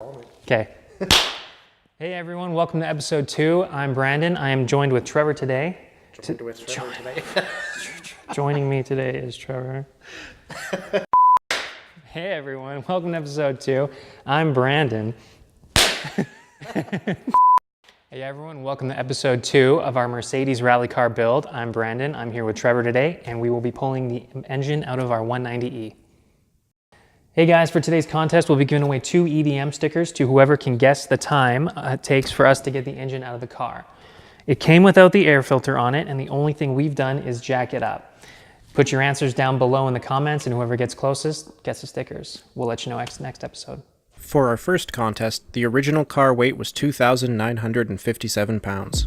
Okay. Hey everyone, welcome to episode 2. I'm Brandon. I am joined with Trevor today. Joining me today is Trevor. Hey everyone, welcome to episode 2. I'm Brandon. Hey everyone, welcome to episode 2 of our Mercedes rally car build. I'm Brandon. I'm here with Trevor today, and we will be pulling the engine out of our 190E. Hey guys, for today's contest, we'll be giving away 2 EDM stickers to whoever can guess the time it takes for us to get the engine out of the car. It came without the air filter on it, and the only thing we've done is jack it up. Put your answers down below in the comments, and whoever gets closest gets the stickers. We'll let you know next episode. For our first contest, the original car weight was 2,957 pounds.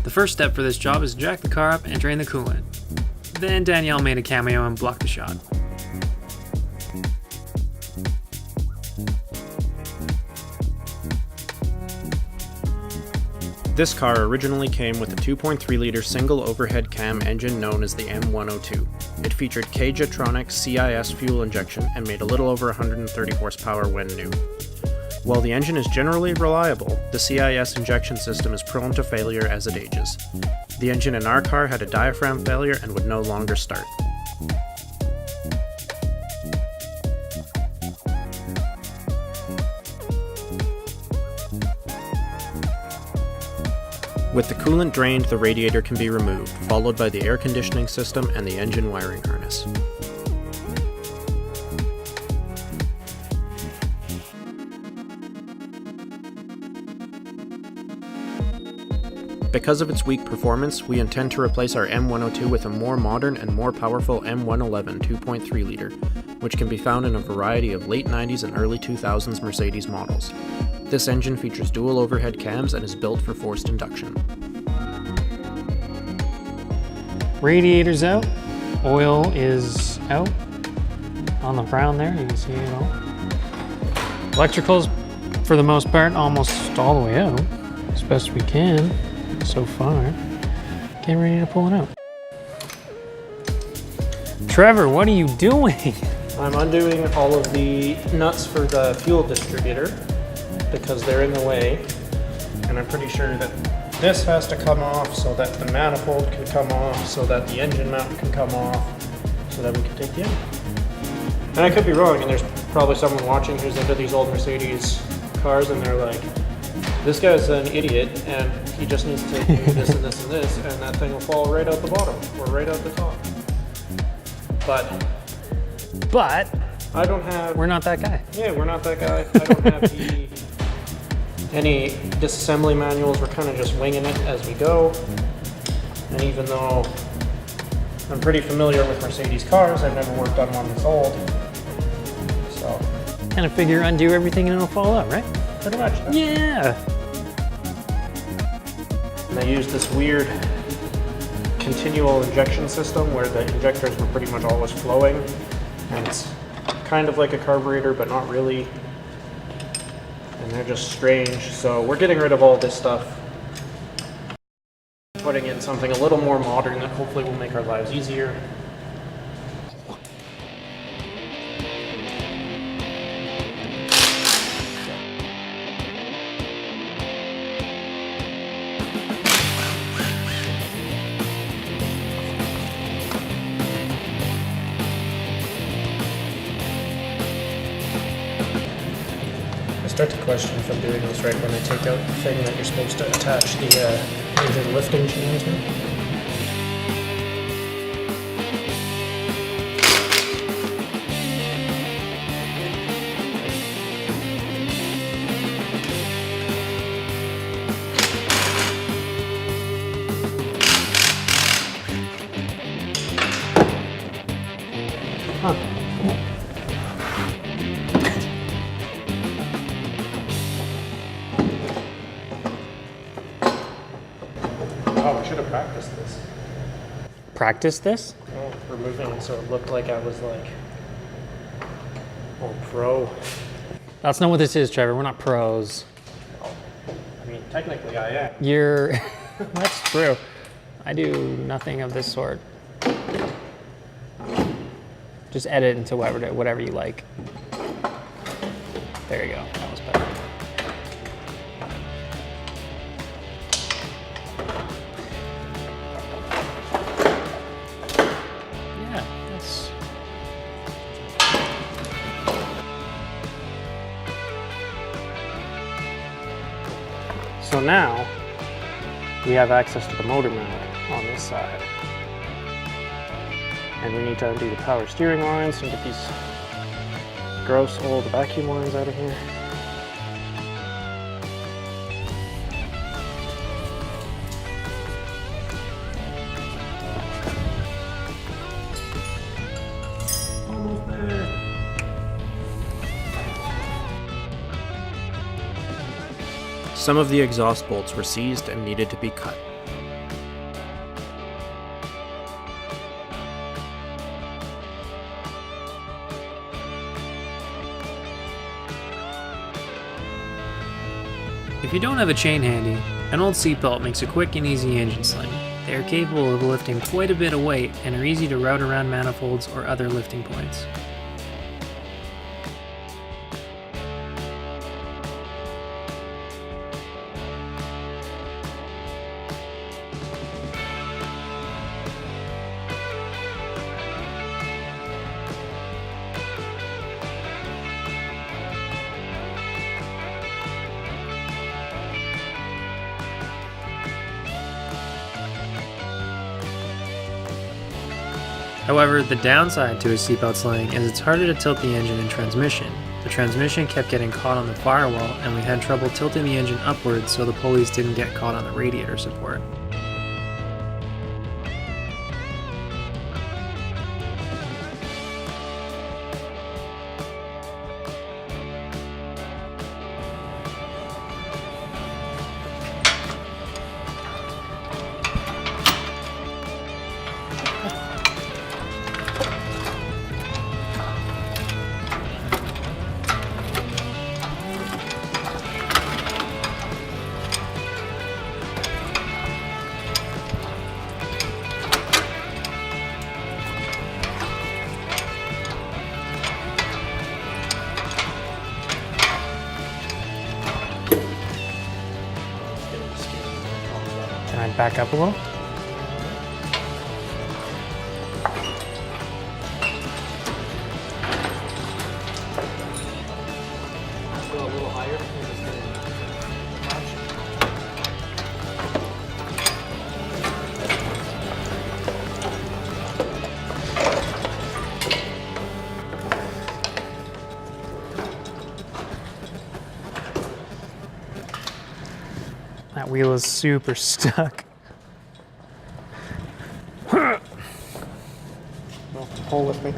The first step for this job is to jack the car up and drain the coolant. Then Danielle made a cameo and blocked the shot. This car originally came with a 2.3-liter single overhead cam engine known as the M102. It featured K-Jetronic CIS fuel injection and made a little over 130 horsepower when new. While the engine is generally reliable, the CIS injection system is prone to failure as it ages. The engine in our car had a diaphragm failure and would no longer start. With the coolant drained, the radiator can be removed, followed by the air conditioning system and the engine wiring harness. Because of its weak performance, we intend to replace our M102 with a more modern and more powerful M111 2.3-liter, which can be found in a variety of late 90s and early 2000s Mercedes models. This engine features dual overhead cams and is built for forced induction. Radiator's out, oil is out on the brown there, you can see it all. Electrical's, for the most part, almost all the way out, as best we can so far. Getting ready to pull it out. Trevor, what are you doing? I'm undoing all of the nuts for the fuel distributor because they're in the way, and I'm pretty sure that this has to come off so that the manifold can come off, so that the engine mount can come off, so that we can take the engine. And I could be wrong, and there's probably someone watching who's into these old Mercedes cars, and they're like, this guy's an idiot, and he just needs to do this and this and this, and that thing will fall right out the bottom, or right out the top. But I don't have... We're not that guy. Yeah, we're not that guy. I don't have any disassembly manuals. We're kind of just winging it as we go. And even though I'm pretty familiar with Mercedes cars, I've never worked on one that's old. So Kind of figure undo everything and it'll fall out, right? pretty much. Yeah. And they use this weird continual injection system where the injectors were pretty much always flowing. And it's kind of like a carburetor, but not really. And they're just strange. So we're getting rid of all this stuff, putting in something a little more modern that hopefully will make our lives easier. I start to question if I'm doing this right when I take out the thing that you're supposed to attach the engine lifting chain to. Huh. Oh, we should have practiced this. Practice this? Oh, removing it so it looked like I was like, oh, pro. That's not what this is, Trevor. We're not pros. I mean, technically I am. You're That's true. I do nothing of this sort. Just edit into whatever you like. There you go. That was better. Yeah, that's... So now we have access to the motor mount on this side. And we need to undo the power steering lines and get these gross old vacuum lines out of here. Almost there. Some of the exhaust bolts were seized and needed to be cut. If you don't have a chain handy, an old seatbelt makes a quick and easy engine sling. They are capable of lifting quite a bit of weight and are easy to route around manifolds or other lifting points. However, the downside to a seatbelt sling is it's harder to tilt the engine and transmission. The transmission kept getting caught on the firewall and we had trouble tilting the engine upwards so the pulleys didn't get caught on the radiator support. Can I back up a little? Go a little higher. That wheel is super stuck. Well, pull with me.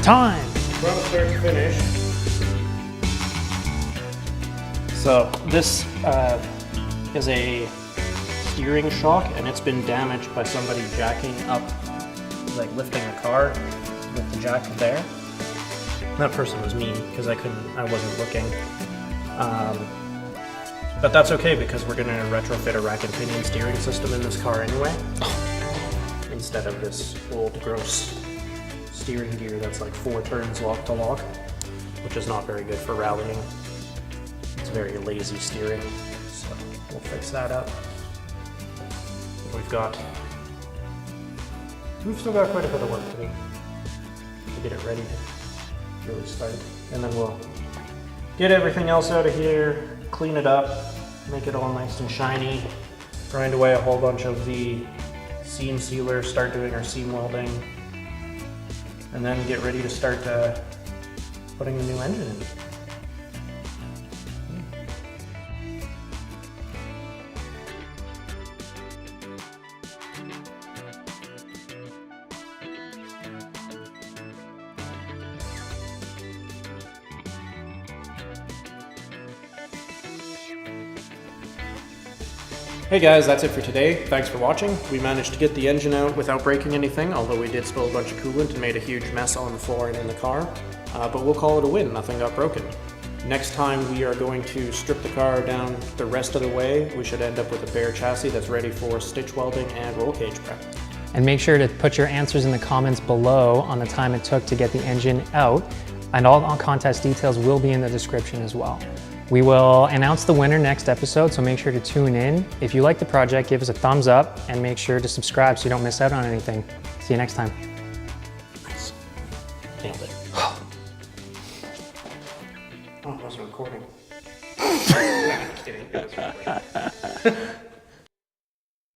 Time! From start to finish. So this is a steering shock, and it's been damaged by somebody jacking up, like lifting a car with the jack there. That person was me because I wasn't looking. But that's okay because we're gonna retrofit a rack and pinion steering system in this car anyway. Instead instead of this old gross steering gear that's like 4 turns lock to lock, which is not very good for rallying. It's very lazy steering, so we'll fix that up. We've still got quite a bit of work to do to get it ready to really start. And then we'll get everything else out of here, clean it up, make it all nice and shiny, grind away a whole bunch of the seam sealer, start doing our seam welding, and then get ready to start putting the new engine in. Hey guys, that's it for today. Thanks for watching. We managed to get the engine out without breaking anything, although we did spill a bunch of coolant and made a huge mess on the floor and in the car. But we'll call it a win, nothing got broken. Next time we are going to strip the car down the rest of the way. We should end up with a bare chassis that's ready for stitch welding and roll cage prep. And make sure to put your answers in the comments below on the time it took to get the engine out. And all contest details will be in the description as well. We will announce the winner next episode, so make sure to tune in. If you like the project, give us a thumbs up and make sure to subscribe so you don't miss out on anything. See you next time. Nice. Nailed it. Oh, it wasn't recording. I'm kidding. It was recording.